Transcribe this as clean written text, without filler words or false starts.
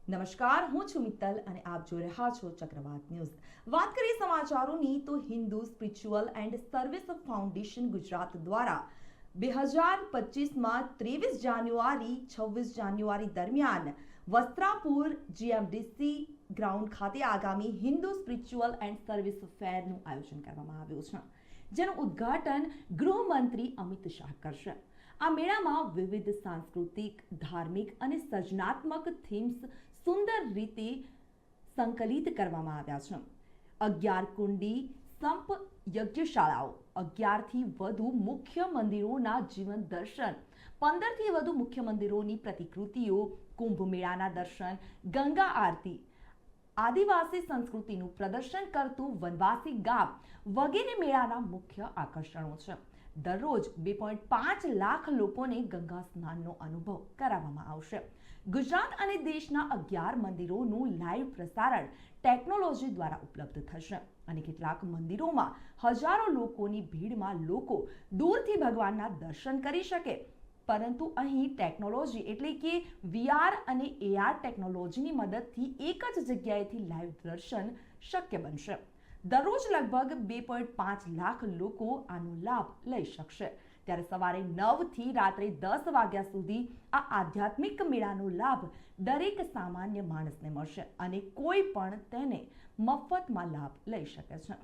નમસ્કાર, હું છું મિત્તલ અને આપ જોઈ રહ્યા છો ચક્રવાત ન્યૂઝ। વાત કરીએ સમાચારોની તો Hindu spiritual and service foundation Gujarat દ્વારા 2025માં 23 જાન્યુઆરી 26 જાન્યુઆરી દરમિયાન વસ્ત્રાપુર જીએમડીસી ગ્રાઉન્ડ ખાતે આગામી હિન્દુ સ્પિરિચ્યુઅલ એન્ડ સર્વિસ ફેરનું આયોજન કરવામાં આવ્યું છે, જેનું ઉદ્ઘાટન ગૃહમંત્રી અમિત શાહ કરશે। આ મેળામાં વિવિધ સાંસ્કૃતિક, ધાર્મિક અને સર્જનાત્મક થીમ્સ સુંદર રીતે સંકલિત કરવામાં આવ્યા છે। 11 કુંડી સંપ યજ્ઞશાળાઓ, 11 થી વધુ મુખ્ય મંદિરોના જીવન દર્શન, 15 થી વધુ મુખ્ય મંદિરોની પ્રતિકૃતિઓ, કુંભ મેળાના દર્શન, ગંગા આરતી, આદિવાસી સંસ્કૃતિનું પ્રદર્શન કરતું વનવાસી ગામ વગેરે મેળાના મુખ્ય આકર્ષણો છે। દરરોજ 2.5 લાખ લોકોને ગંગા સ્નાનનો અનુભવ કરાવવામાં આવશે। ગુજરાત અને દેશના 11 મંદિરોનું લાઈવ પ્રસારણ ટેકનોલોજી દ્વારા ઉપલબ્ધ થશે અને કેટલાક મંદિરોમાં હજારો લોકોની ભીડમાં લોકો દૂરથી ભગવાનના દર્શન કરી શકે, પરંતુ અહીં ટેકનોલોજી એટલે કે VR અને AR ટેકનોલોજીની મદદથી એક જ જગ્યાએથી લાઈવ દર્શન શક્ય બનશે। દરરોજ લગભગ 2.5 લાખ લોકો આનો લાભ લઈ શકશે। ત્યારે સવારે 9 થી રાત્રે 10 વાગ્યા સુધી આ આધ્યાત્મિક મેળાનો લાભ દરેક સામાન્ય માણસને મળશે અને કોઈ પણ તેને મફતમાં લાભ લઈ શકે છે।